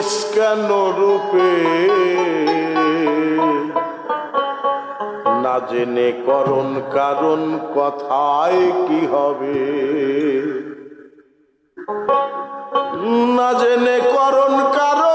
বিষ কেন রূপে না জেনে করণ কারণ কথায় কি হবে না জেনে করণ কারণ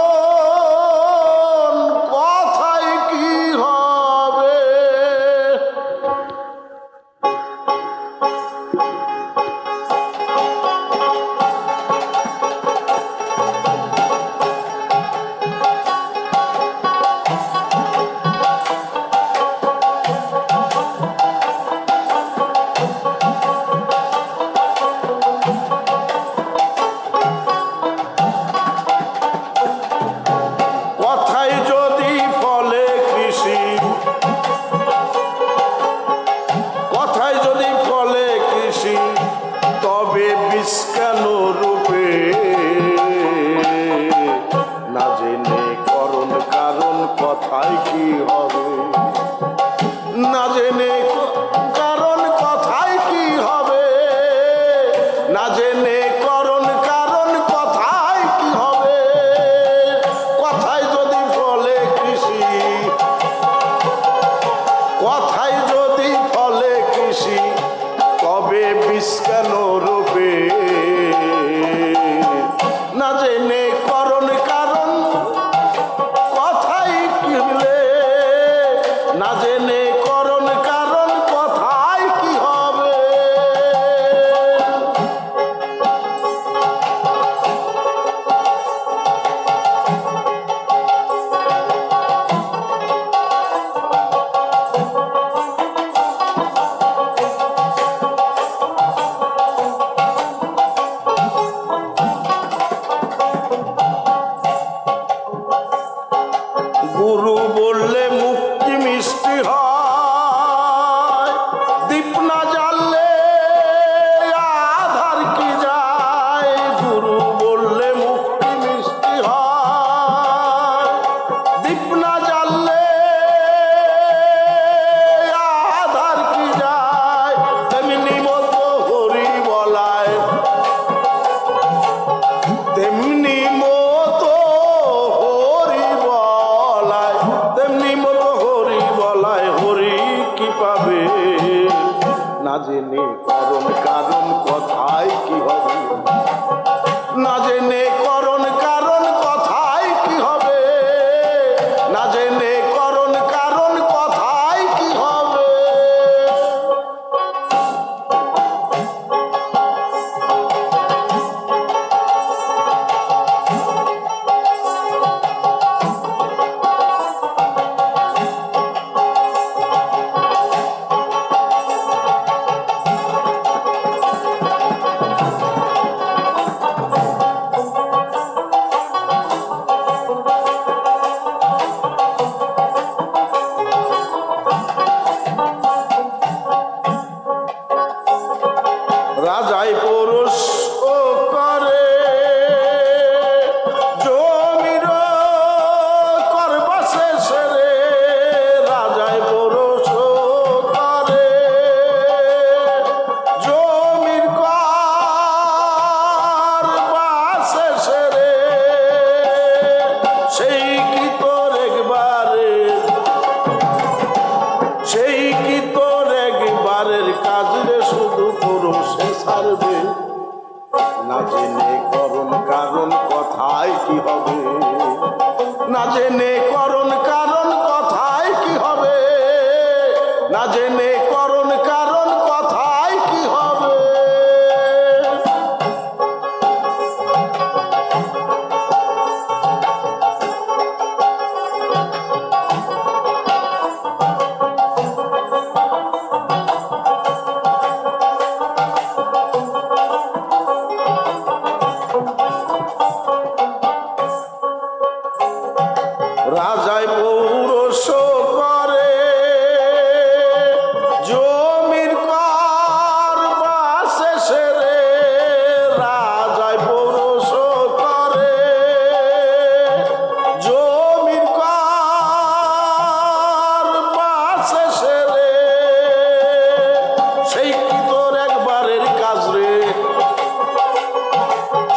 কথায় কি হবে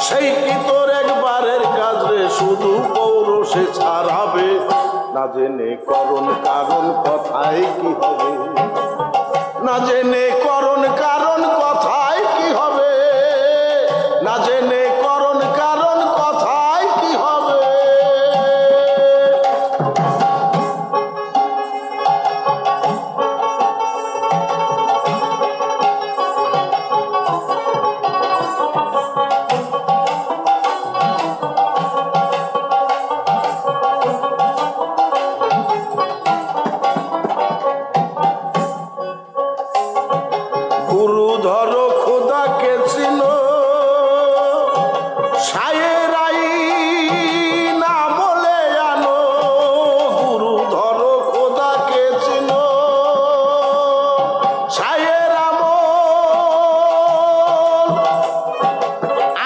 সেই কি তোর একবারের কাজ রে শুধু পৌরসে ছাড়াবে না জেনে করণ কারণ কথায় কি হবে না জেনে করণ কারণ কথায় কি হবে না জেনে করণ কারণ কথায় কি হবে গুরু ধরো খোদাকে চিনো সায়েরাই না বলে আনো গুরু ধরো খোদাকে চিনো সায়ের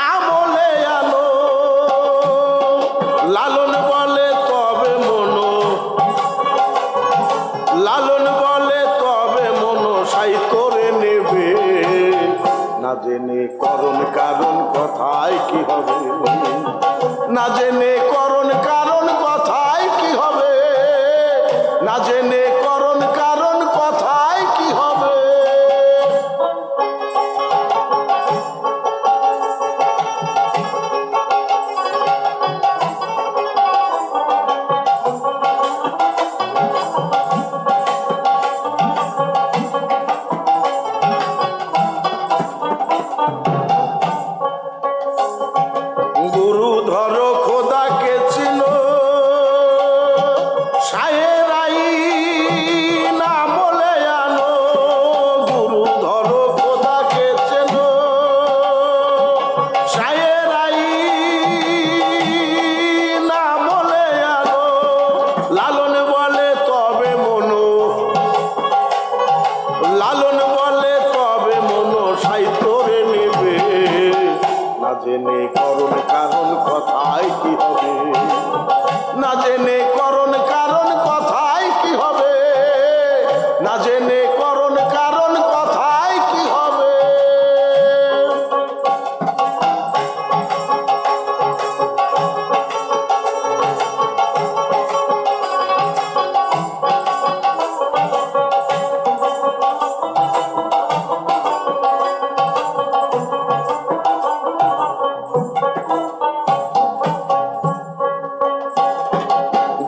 আমলে আনো লালন বলে তবে মনো লালন বলে তবে মনো সাই করে নেবে না জেনে করণ কারণ কথায় কি হবে না জেনে করণ কারণ কথায় কি হবে না জেনে করণ কারণ কথায় কি হবে গুরু ধরো খোদাকে চিনো সায়েরাই না বলে আনো গুরু ধরো খোদাকে চেনো সায়েরাই না বলে আনো লালন বলে তবে মনো লালন বলে তবে মনো সাই তোরে নেবে না জেনে করণ কারণ কথায় কি হবে না জেনে করণ কারণ কথায় কি হবে না জেনে করণ কারণ কথায় কি হবে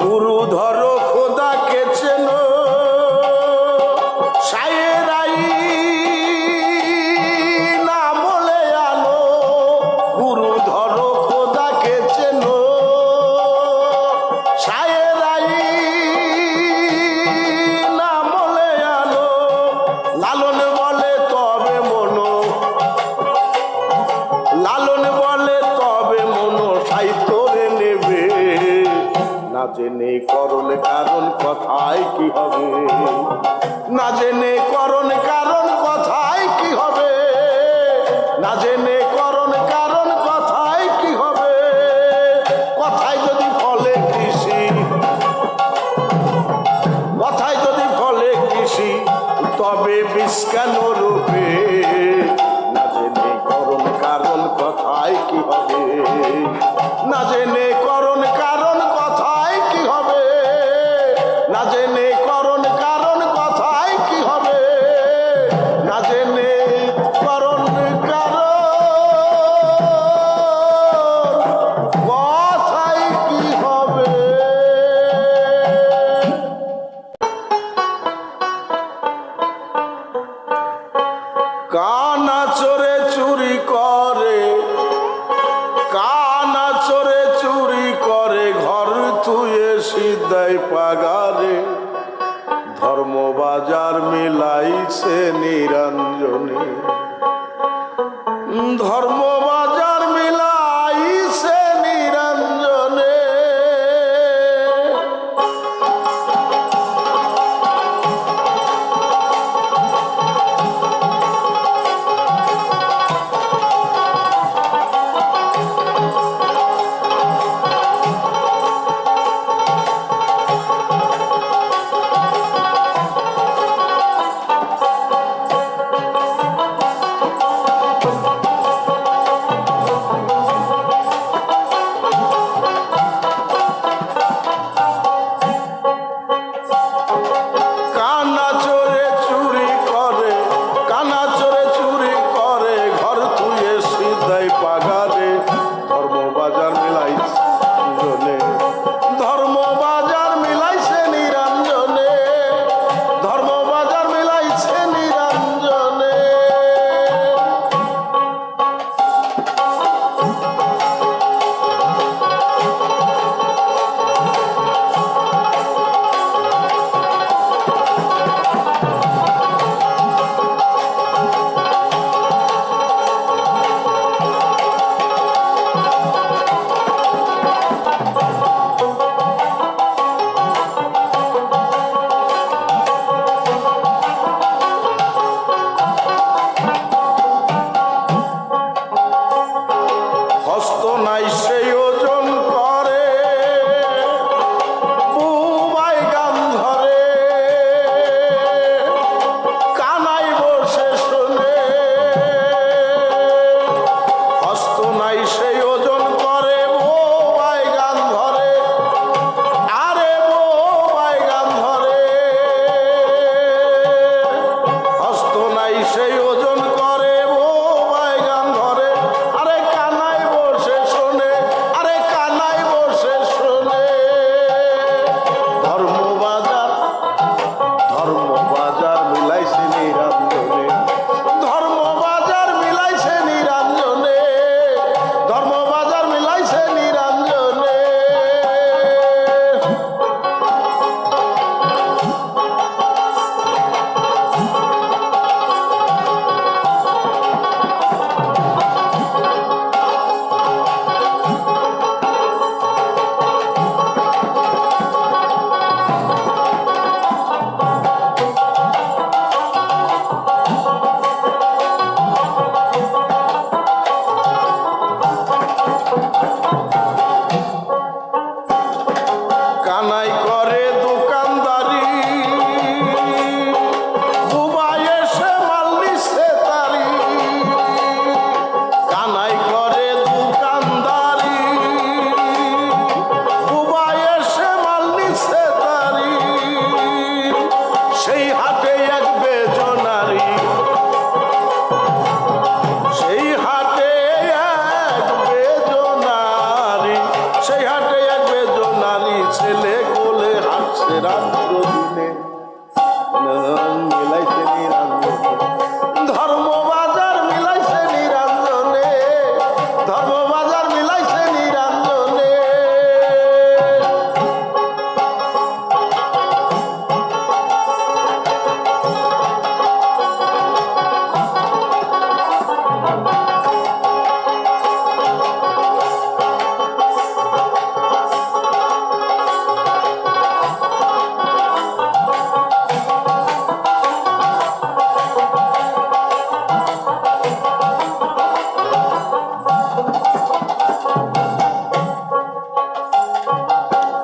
গুরু ধরো খোদাকে চেনো সায়েরাই না বলে আনো গুরু ধরো খোদাকে চেনো সায়েরাই না বলে আনো লালন বলে তবে মনো লালন বলে তবে মনো সাই তোরে নেবে না জেনে করণ কারণ কথায় কি হবে না জেনে করণ কারণ কথায় কি হবে না জেনে করণ কারণ কথায় কি হবে কথায় যদি ফলে কৃষি কথায় যদি ফলে কৃষি তবে বিষ কেন রূপে না জেনে করণ কারণ কথায় কি হবে না জেনে করণ কারণ কথায় কি হবে না জেনে করণ কারণ কথায় কি হবে না জেনে করণ কারণ কথায় কি হবে কানা চোরে চুরি করে কানা চোরে চুরি করে ঘর থুয়ে সিদ্ধাই পাগারে ধর্ম বাজার মিলাইছে নিরঞ্জনে ধর্ম বাজার মিলাইছে নিরঞ্জনে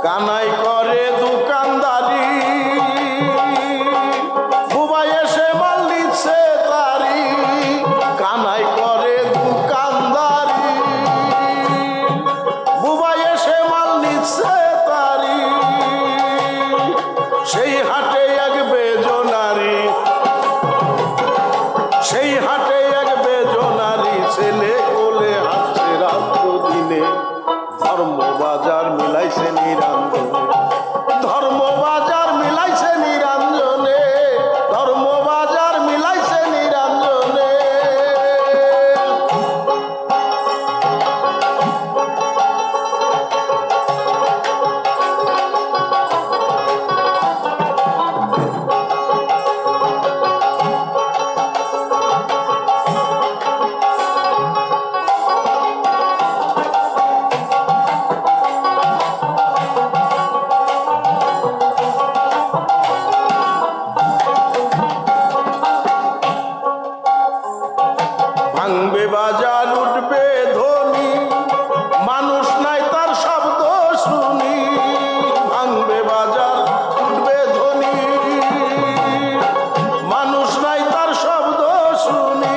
কানাই করে দোকানদারি, বুবাই এসে মাল নিচ্ছে তারি। কানাই করে দোকানদারি, বুবাই এসে মাল নিচ্ছে তারি। সেই হাটে এক বেজনারি, সেই হাটে এক বেজনারি, ছেলে কোলে হাঁটছে রাত্র দিনে। ধর্মবাজার মিলাইছে নিরঞ্জনে, ধর্মবাজার মিলাইছে নিরঞ্জনে, ধর্মবাজার মিলাইছে নিরঞ্জনে। ভাঙবে বাজার উঠবে ধ্বনি, মানুষ নাই তার শব্দ শুনি। ভাঙবে বাজার উঠবে ধ্বনি, মানুষ নাই তার শব্দ শুনি।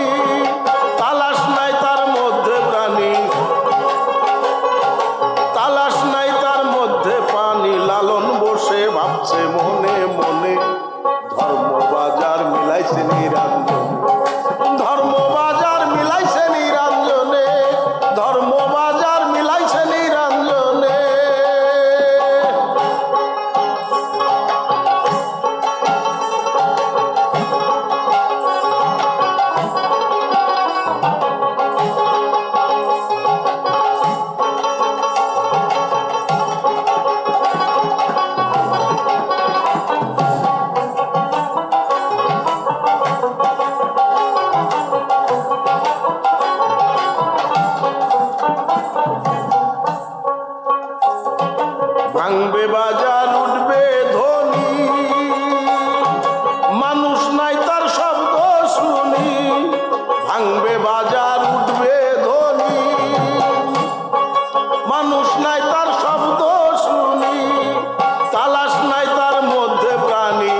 তালাশ নাই তার মধ্যে প্রাণী, তালাশ নাই তার মধ্যে পানি। লালন বসে ভাবছে মনে মনে, ধর্মবাজার মিলাইছে নিরঞ্জনে, ধর্মবাজার মিলাইছে নিরঞ্জনে, ধর্মবাজার মিলাইছে নিরঞ্জনে। ভাঙবে বাজার উঠবে ধ্বনি, মানুষ নাই তার শব্দ শুনি। ভাঙবে বাজার উঠবে ধ্বনি, মানুষ নাই তার শব্দ শুনি। তালাশ নাই তার মধ্যে প্রাণী,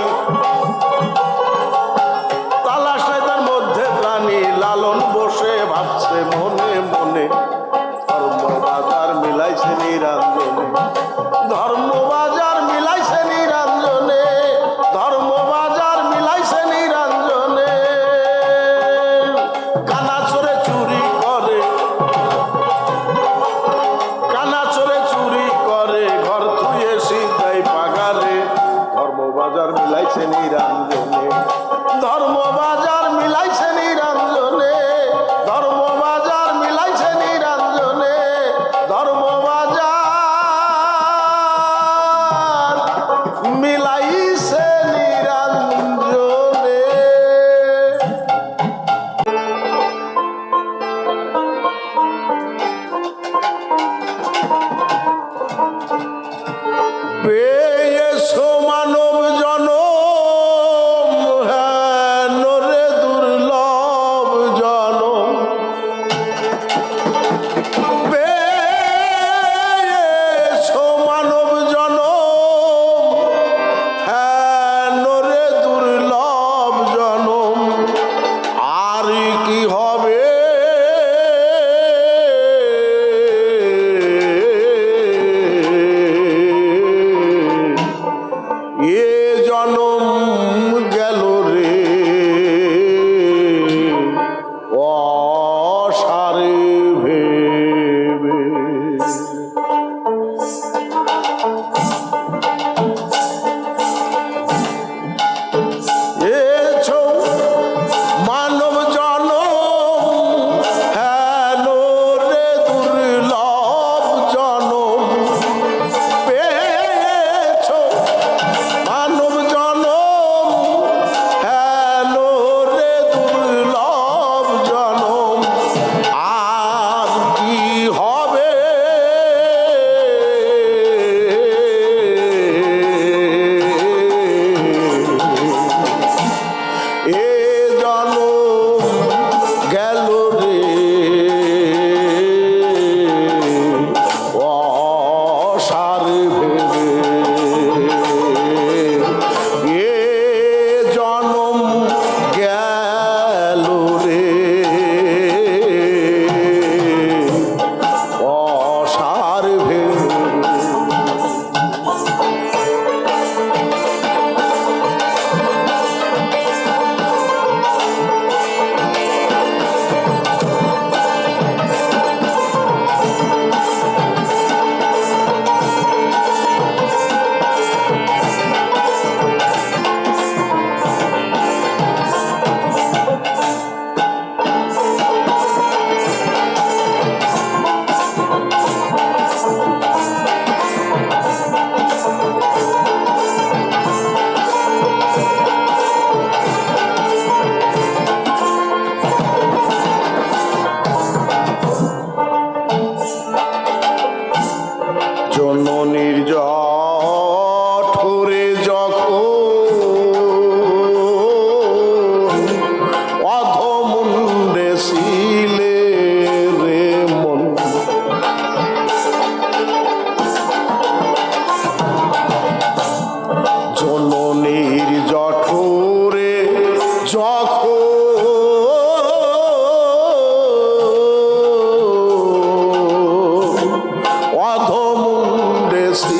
তালাশ নাই তার মধ্যে প্রাণী। লালন বসে ভাবছে মনে মনে, ধর্মবাজার মিলাইছে নিরঞ্জনে, ধর্মবাজার মিলাইছে নিরঞ্জনে, ধর্মবাজার মিলাইছে নিরঞ্জনে। কানা চোরে চুরি করে, কানা চোরে চুরি করে, ঘর থুয়ে সিধাই পাগারে। ধর্মবাজার মিলাইছে নিরঞ্জনে, ধর্মবাজার মিলাইছে নিরঞ্জনে, ধর্মবাজার মিলাইছে নিরঞ্জনে, ধর্মবাজার মিলাইছে নিরঞ্জনে। পেয়েছো মানব জনম, হেন রে দুর্লভ জনম। পেয়েছো মানব জনম,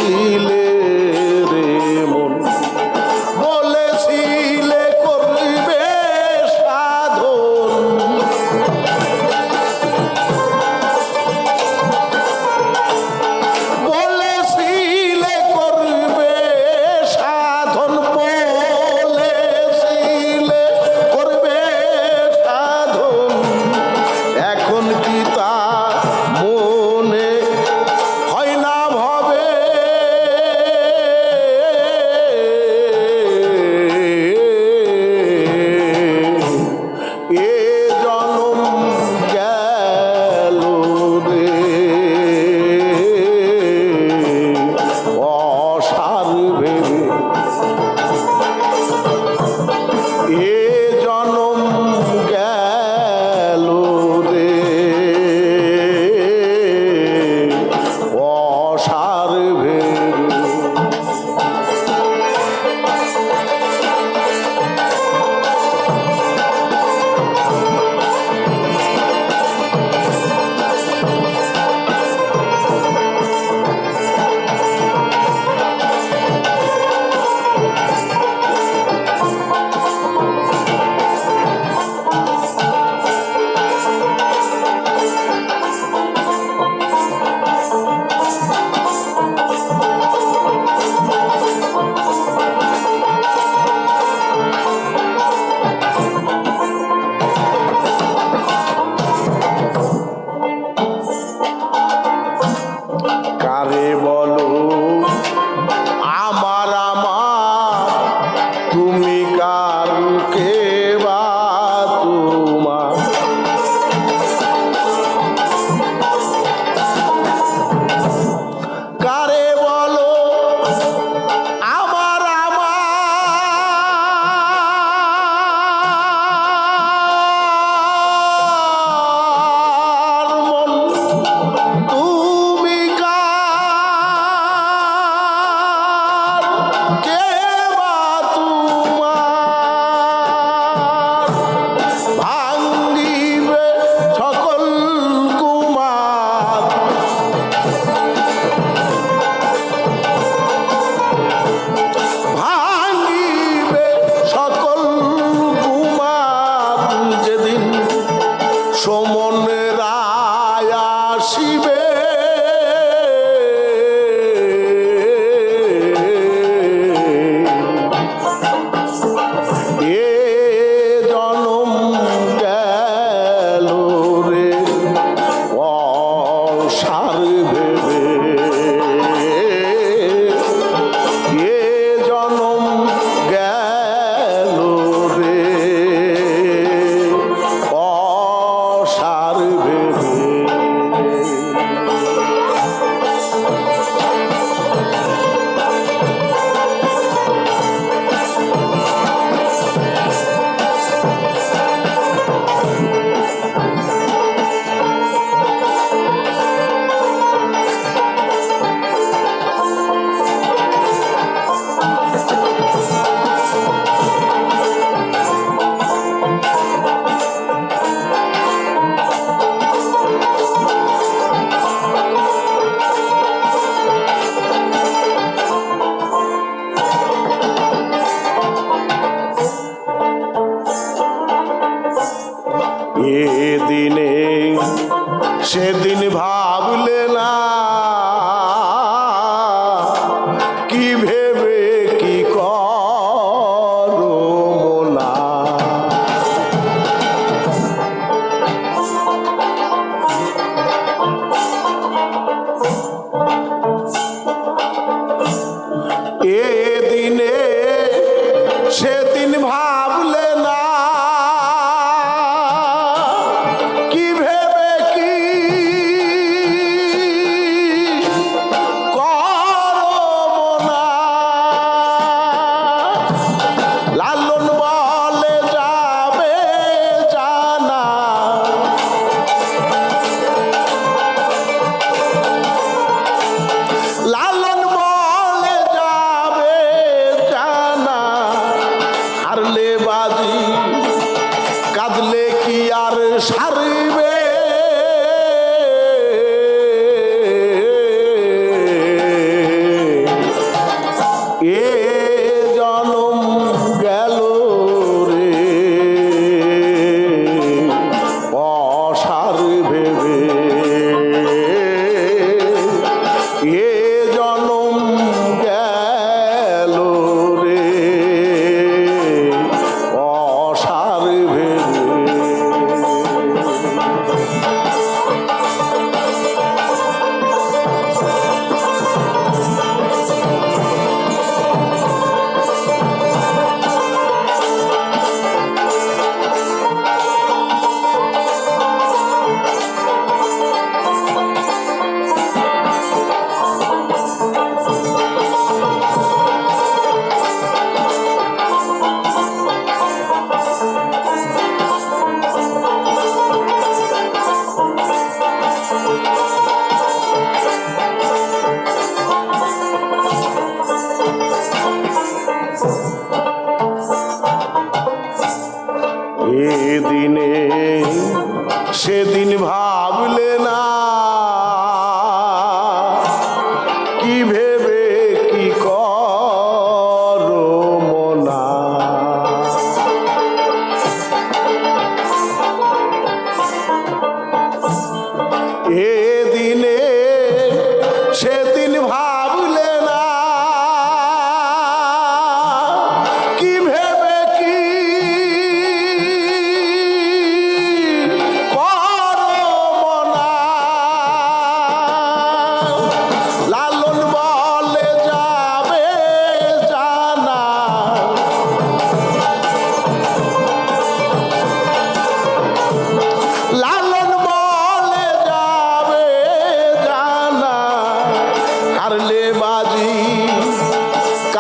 বলেছিলে রে মন, বলেছিলে করবে সাধন, বলেছিলে করবে সাধন, বলেছিলে করবে সাধন, এখন কি তা মনে হয় না ভাবে? এ জনম গেল রে অসার ভেবে, এ জনম গেল রে অসার ভেবে। কারে বলো আমার আমার, তুমি কারকে বা তোমার, কারে বলো আমার আমার মন, তুমি কার কে বা তোমার, ভাঙ্গিবে সকল কুমার, ভাঙ্গিবে সকল কুমার, যেদিন সমন রায় আসিবে এ জনম গেল রে অসার ভেবে, এ জনম গেল রে অসার ভেবে। এদিনে সেদিন ভাবলে না, কি ভেবে কি করো মোলা, এদিনে সেদিন ভাবলে না, কি ভেবে কি করো মোলা, লালন বলে যাবে জানা, লালন বলে যাবে জানা, হারলে বাজি কাঁদলে কি আর সারবে,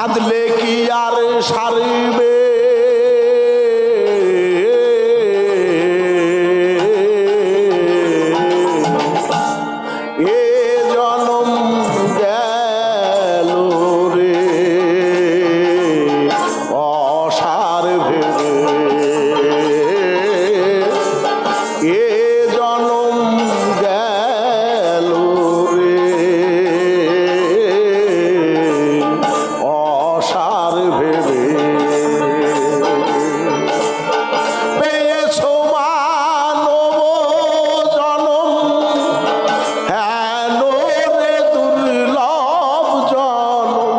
কাঁদলে কি আর সারবে এ জনম গেল রে অসার ভেবে এ জনম গেল রে অসার ভেবে পেয়েছো মানব জনম হেন রে দুর্লভ জনম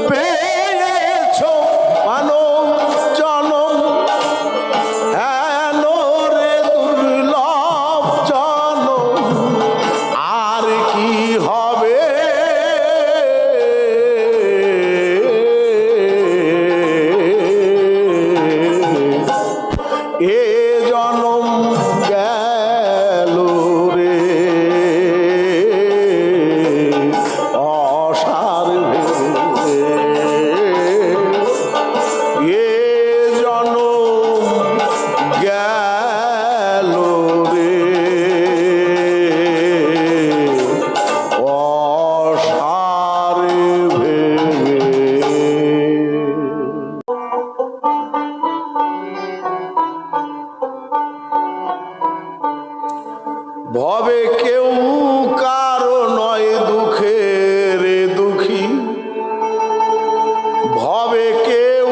পেয়েছো মানব জনম হেন রে দুর্লভ জনম আর কি হবে এ জনম গেল রে অসার ভেবে এ জনম গেল রে অসার ভেবে ভবে কেউ কারো নয় দুঃখের দুঃখী ভবে কেউ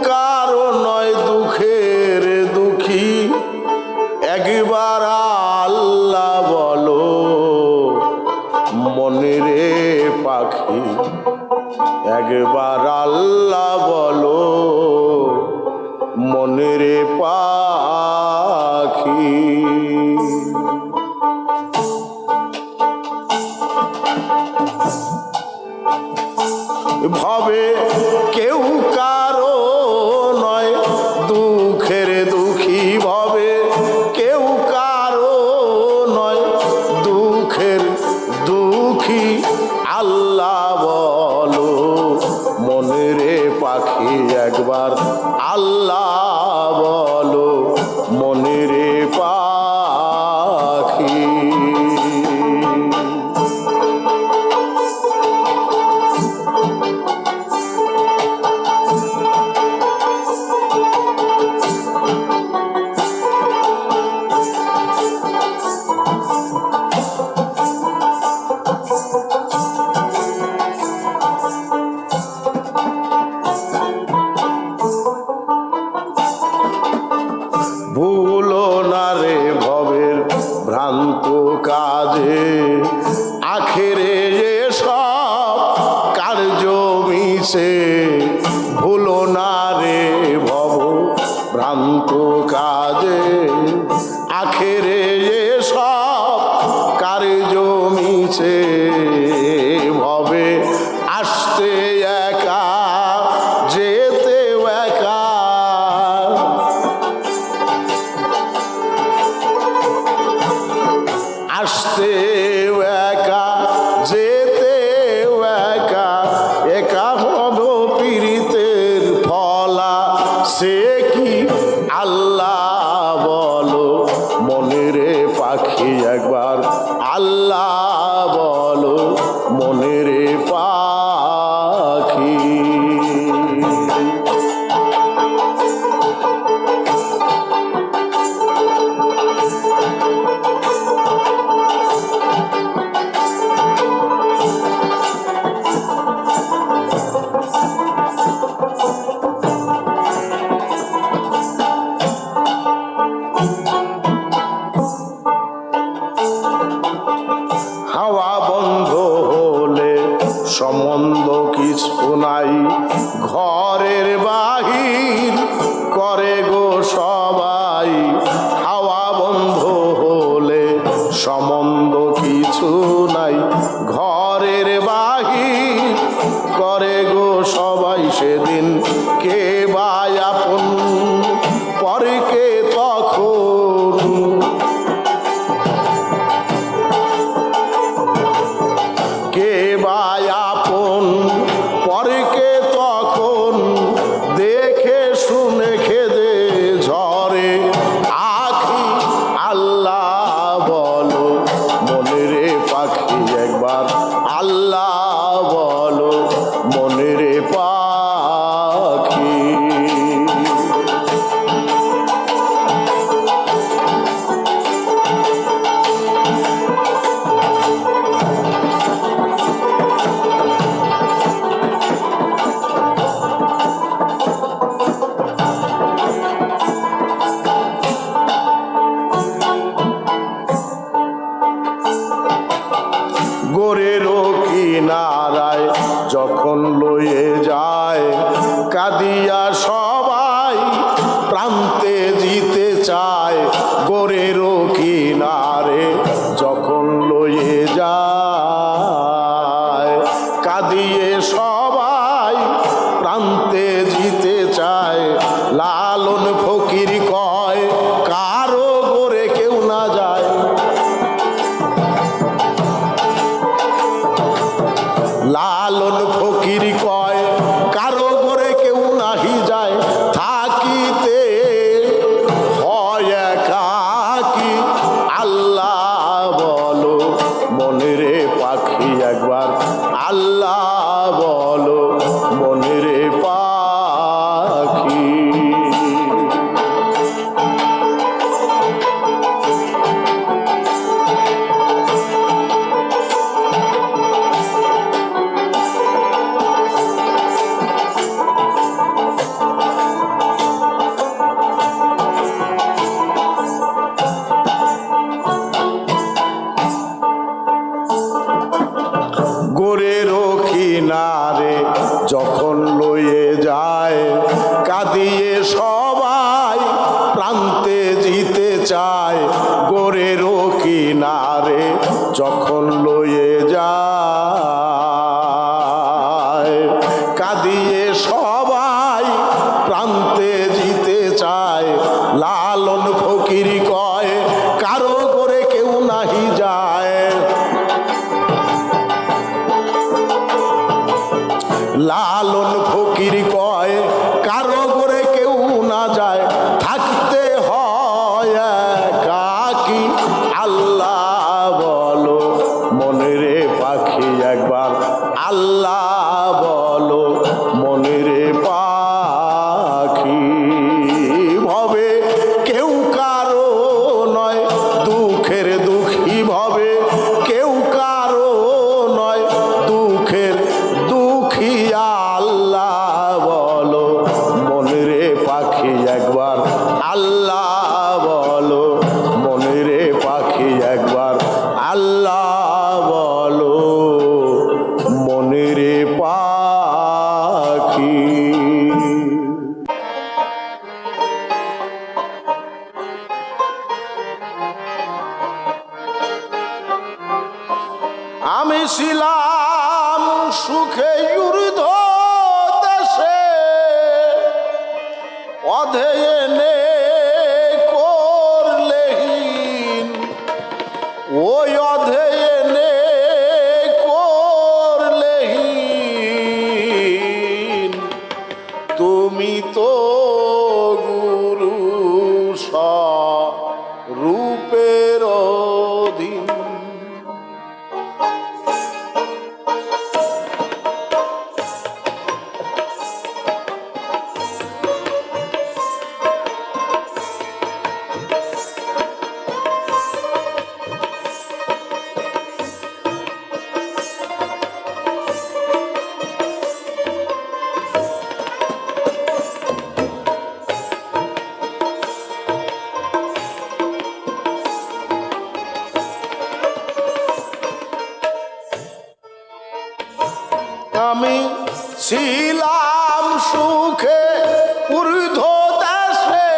কারো নয় দুঃখের দুঃখী একবার আল্লাহ বলো মনে রে পাখি একবার আল্লাহ বলো মনে রে পাখি ভবে কেউ কারো নয় দুঃখের দুঃখী ভবে কেউ কারো নয় দুঃখের দুঃখী আল্লাহ বলো মনে রে পাখি একবার আল্লাহ বলো মনে রে পাখি ভুলো না রে ভবের ভ্রান্ত কাজে আখেরে যে সব কার্য মিশে ভুলো না রে ভব ভ্রান্ত কাজে আখেরে যে সব কার্য মিশে ভবে আসতে একা যেতে একা আসতে একা যেতে একা একা হব পীড়িতের ফলা সে কি আল্লাহ বলো মনে রে পাখি একবার আল্লাহ বলো মনে রে পাখি হাওয়া বন্ধ হলে সম্বন্ধ কিছু নাই ঘরের বাহির করে গো সবাই হাওয়া বন্ধ হলে সম্বন্ধ কিছু নাই ঘরের বাহির করে গো সবাই সেদিন কে বা আপন পরকে তখন চায় গোরের কিনারে যখন লয়ে যায় কাঁদিয়ে সবাই প্রান্তে জিতে চায় লালন ফকির কয় কারো গোরে কেউ না যায় লালন ফকির কয় কারো গোরে কেউ নাহি যায় থাকিতে হয় একাকী আল্লাহ বলো মনে রে পাখি একবার আল্লাহ বলো মনে রে পাখি গোরের কিনারে যখন লয়ে যায় কাঁদিয়ে সবাই প্রান্তে জিতে চায় গোরের কিনারে যখন লয়ে যায় কাঁদিয়ে সবাই প্রান্তে জিতে চায় লালন ফকির কয় কারো গোরে কেউ নাহি যায় লালন ফকির কয় কারো গোরে কেউ না যায় থাকতে হয় একাকী আল্লাহ বলো মনে রে পাখি একবার আল্লাহ বলো মনে রে পাখি ভবে কেউ কারো নয় দুঃখের দুঃখী ভবে কেউ কারো নয় দুঃখের দুঃখী আল্লাহ বলো মনে রে পাখি একবার আল্লাহ বলো মনে রে পাখি একবার আল্লাহ বলো মনে রে পাখি আমি ছিলাম সুখে ঊর্ধ্ব দেশে অধেয়নে করলেহীন ওই অধেয়নে করলেহীন তুমি তো গুরু স্বরূপের অধীন আমি ছিলাম সুখে ঊর্ধ্ব দেশে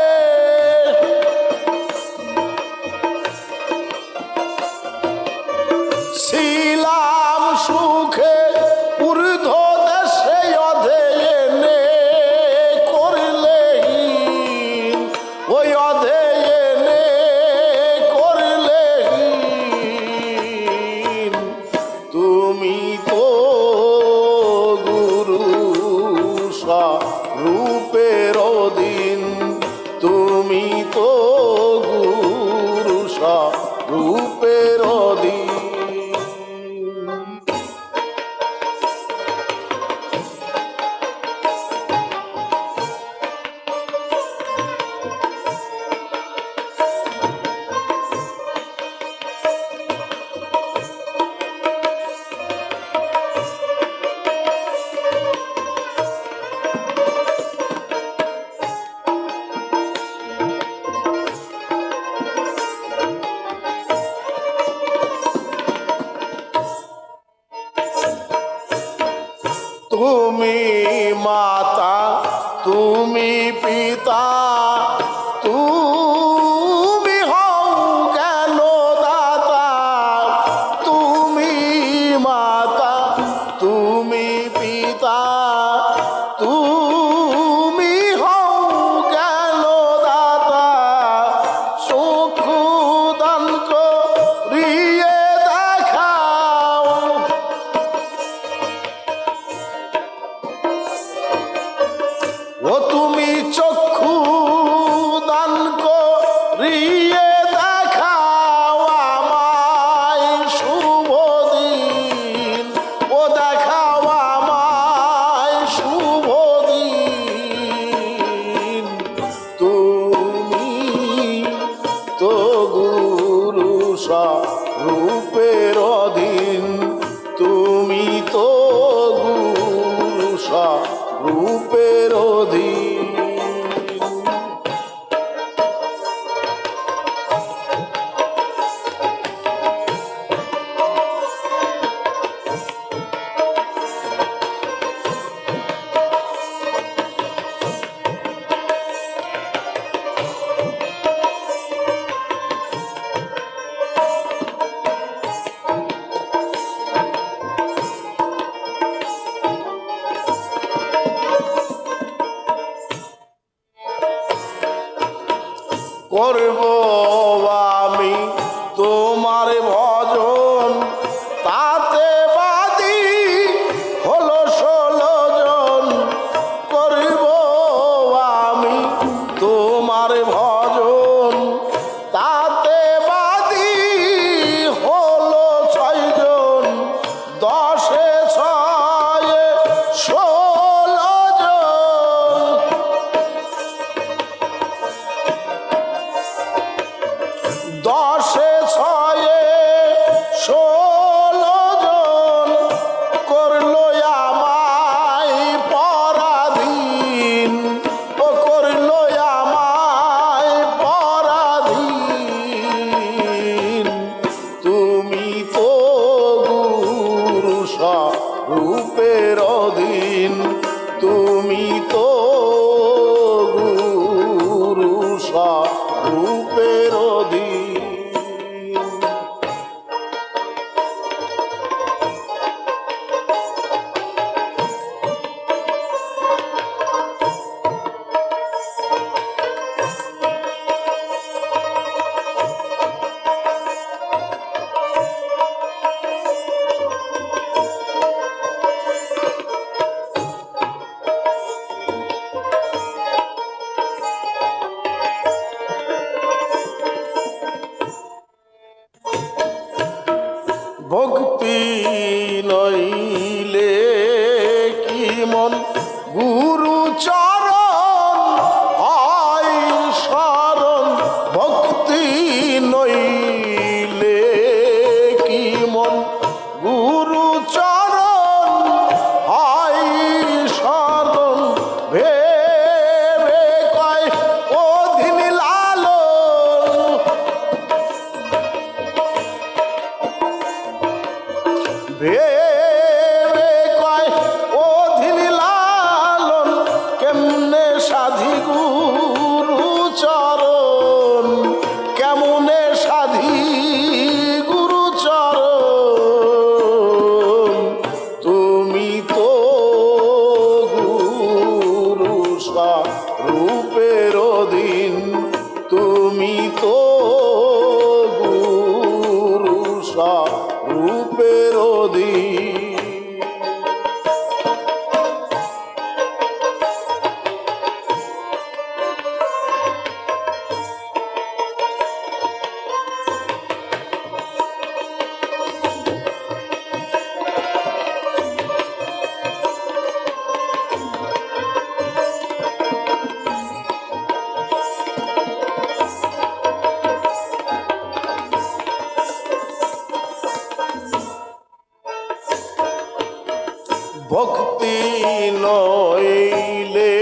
ছিলাম সুখে ঊর্ধ্ব দেশে অধেয়নে করলেহীন ওই অধেয়নে করলেহীন তুমি তো রূপের অধীন তুমি তো গুরু স্বরূপের অধীন তুমি মাতা তুমি পিতা তুমি রিয়ে দেখাও আমায় শুভ দিন, ও দেখাও আমায় শুভ দিন। তুমি তো গুরু স্বরূপের অধীন, তুমি তো গুরু স্বরূপের অধীন। করব আমি তোমার ভজন, তাতে বাদী হলো 16 জন। করব আমি তোমার ভজন, তাতে বাদী হলো 6 জন। 10-এ 6-এ 16 জন। 10-এ 6-এ 16 জন করলো আমায় পরাধীন, ও করলো আমায় পরাধীন। তুমি তো গুরু স্বরূপের অধীন, তুমি তো গুরু স্বরূপের অধীন। ভক্তি নইলে কি মন গুরু চরণ হয় শরণ। ভক্তি নইলে কি মন গুরু চরণ হয় শরণ। ভেবে কয় অধীন লালন, ভেবে কয় অধীন লালন। কেমনে সাধি গুরু চরণ, কেমনে সাধি গুরু চরণ। তুমি তো গুরু স্বরূপের অধীন, তুমি তো গুরু স্বরূপের অধীন। ভক্তি নইলে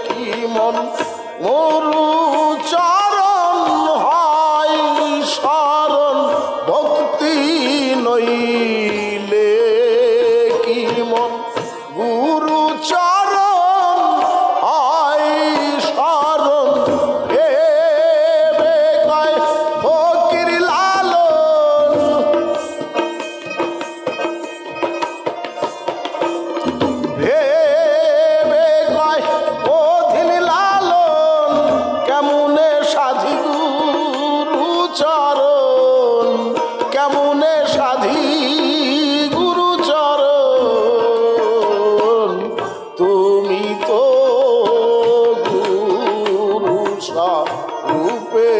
কি মন মরু চরণ হয় শরণ। ভক্তি নইলে কি মন গুরু চরণ হয় শরণ। ভেবে কয় ফকির লালন, ভেবে কয় অধীন লালন। কেমনে সাধি গুরু চরণ, কেমনে সাধি গুরু চরণ। তুমি তো গুরু স্বরূপে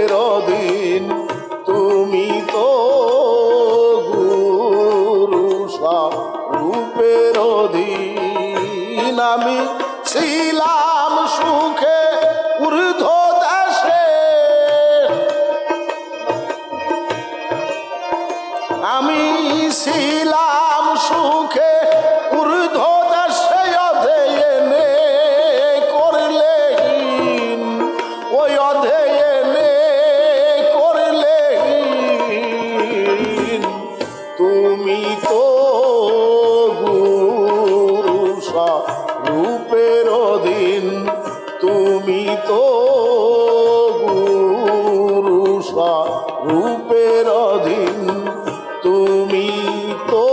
ছিলাম সুখে ঊর্ধ্ব দেশে অধে এনে করলে হীন, ওই অধে এনে করলে হীন। তুমি তো গুরু রূপের অধীন, তুমি তো গুরু রূপের অধীন, তুমি তো